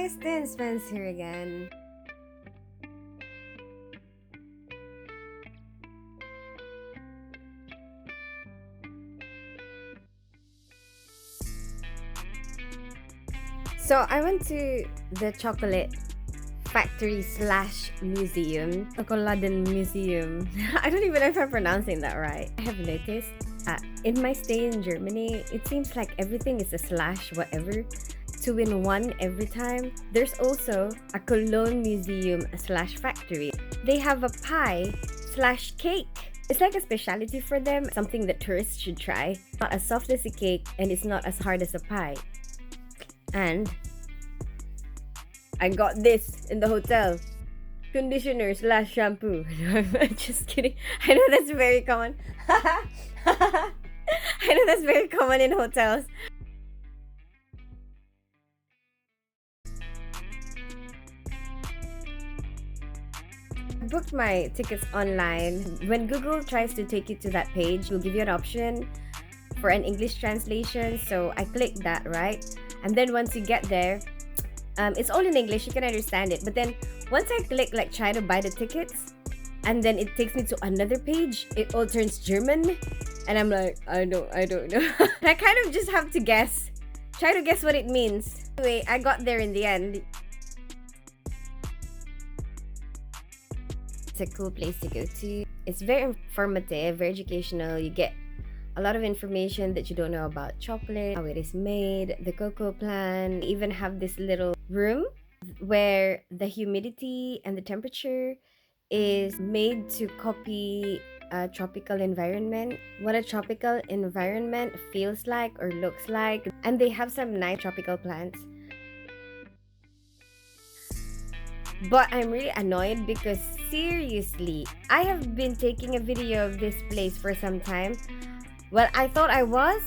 guys, Dan Spence here again. So I went to the chocolate factory slash museum, Schokoladenmuseum. I don't even know if I'm pronouncing that right. I have noticed in my stay in Germany, it seems like everything is a slash whatever, two in one every time. There's also a Cologne museum slash factory. They have a pie slash cake. It's like a specialty for them, something that tourists should try. Not as soft as a cake and it's not as hard as a pie. And I got this in the hotel. Conditioner slash shampoo. Just kidding. I know that's very common. I know that's very common in hotels. I booked my tickets online. When Google tries to take you to that page, will give you an option for an English translation. So I clicked that, right? And then once you get there, it's all in English, you can understand it. But then once I click like try to buy the tickets, and then it takes me to another page, it all turns German. And I'm like, I don't know. I kind of just have to guess. Try to guess what it means. Anyway, I got there in the end. It's a cool place to go to. It's very informative, very educational. You get a lot of information that you don't know about chocolate, how it is made, the cocoa plant. They even have this little room where the humidity and the temperature is made to copy a tropical environment, what a tropical environment feels like or looks like. And they have some nice tropical plants. But I'm really annoyed because seriously, I have been taking a video of this place for some time. Well, I thought I was,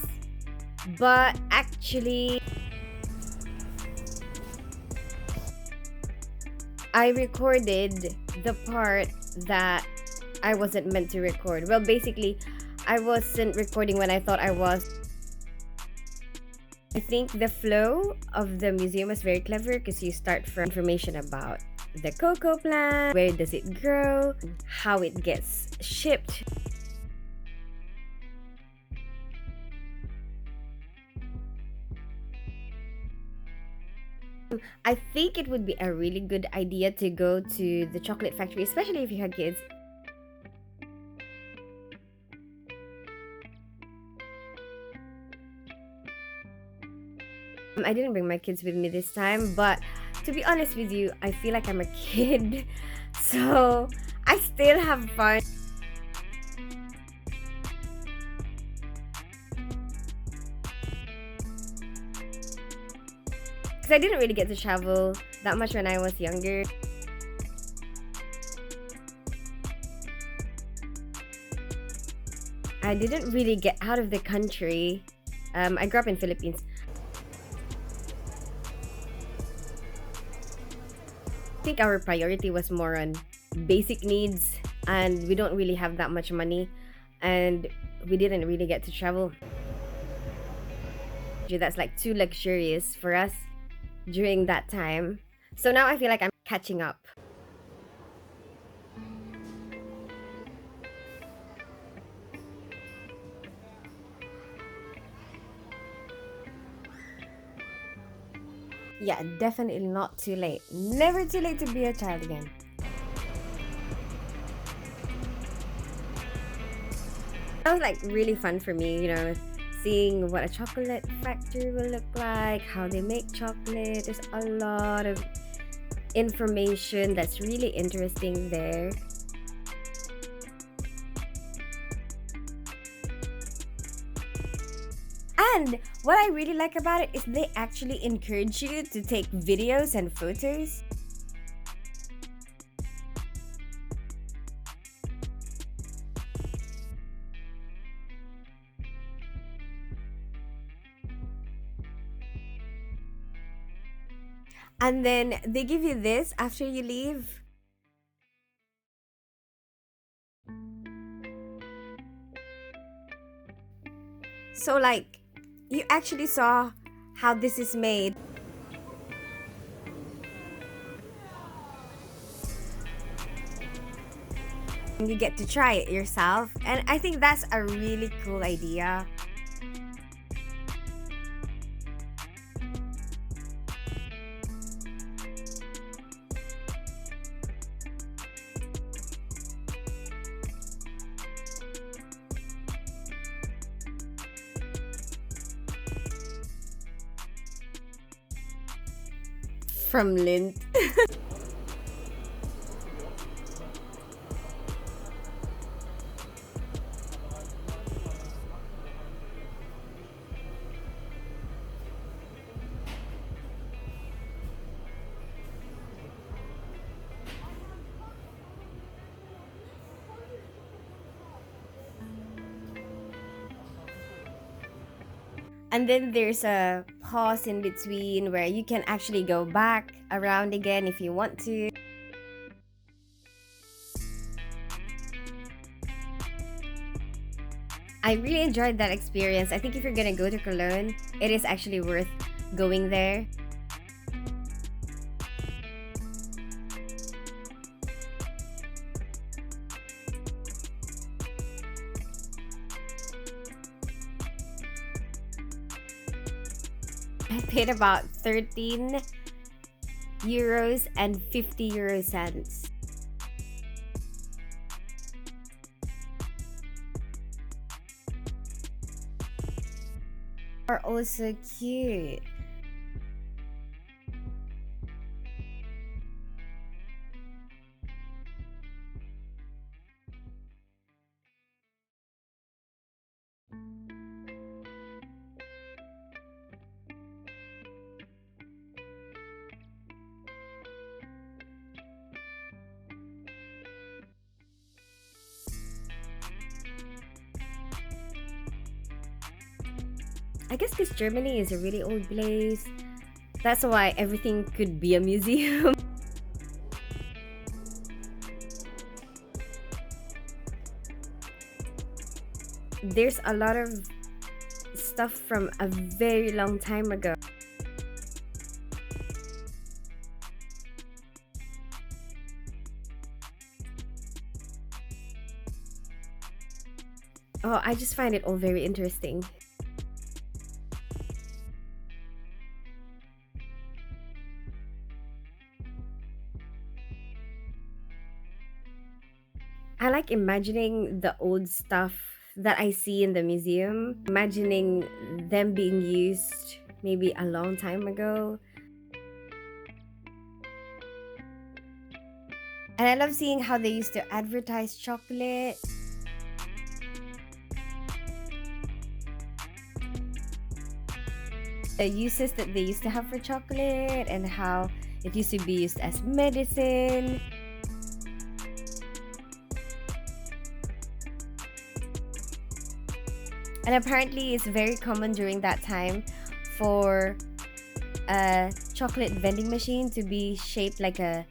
but actually I recorded the part that I wasn't meant to record. Well, basically, I wasn't recording when I thought I was. I think the flow of the museum was very clever because you start from information about the cocoa plant, where does it grow, how it gets shipped. I think it would be a really good idea to go to the chocolate factory, especially if you have kids. I didn't bring my kids with me this time, but to be honest with you, I feel like I'm a kid. So I still have fun. Because I didn't really get to travel that much when I was younger. I didn't really get out of the country. I grew up in Philippines. I think our priority was more on basic needs, and we don't really have that much money, and we didn't really get to travel. That's like too luxurious for us during that time. So now I feel like I'm catching up. Yeah, definitely not too late. Never too late to be a child again. That was like really fun for me, seeing what a chocolate factory will look like, how they make chocolate. There's a lot of information that's really interesting there. And what I really like about it is they actually encourage you to take videos and photos. And then they give you this after you leave. So like, you actually saw how this is made. You get to try it yourself, and I think that's a really cool idea. From Lint. And then there's a pause in between where you can actually go back around again if you want to. I really enjoyed that experience. I think if you're gonna go to Cologne, it is actually worth going there. I paid about 13 euros and 50 euro cents. Are also cute. I guess because Germany is a really old place. That's why everything could be a museum. There's a lot of stuff from a very long time ago. Oh, I just find it all very interesting. I like imagining the old stuff that I see in the museum, imagining them being used maybe a long time ago. And I love seeing how they used to advertise chocolate. The uses that they used to have for chocolate and how it used to be used as medicine. And apparently it's very common during that time for a chocolate vending machine to be shaped like a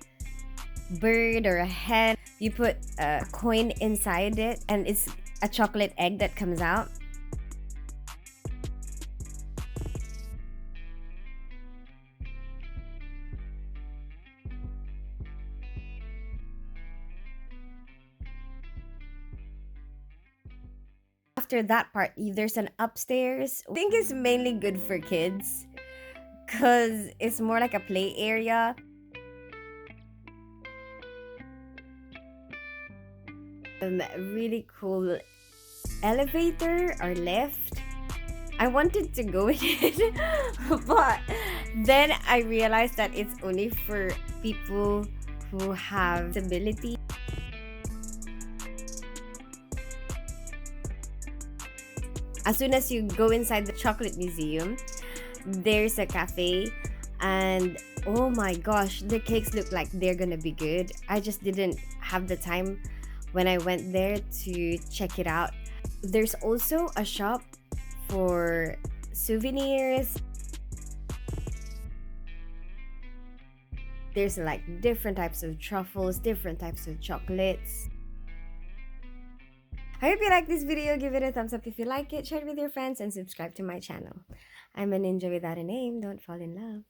bird or a hen. You put a coin inside it and it's a chocolate egg that comes out. After that part, there's an upstairs. I think it's mainly good for kids because it's more like a play area. Really cool elevator or lift. I wanted to go in it, but then I realized that it's only for people who have disability. As soon as you go inside the chocolate museum, there's a cafe, and oh my gosh, the cakes look like they're gonna be good. I just didn't have the time when I went there to check it out. There's also a shop for souvenirs. There's like different types of truffles, different types of chocolates. I hope you like this video. Give it a thumbs up if you like it, share it with your friends, and subscribe to my channel. I'm a ninja without a name. Don't fall in love.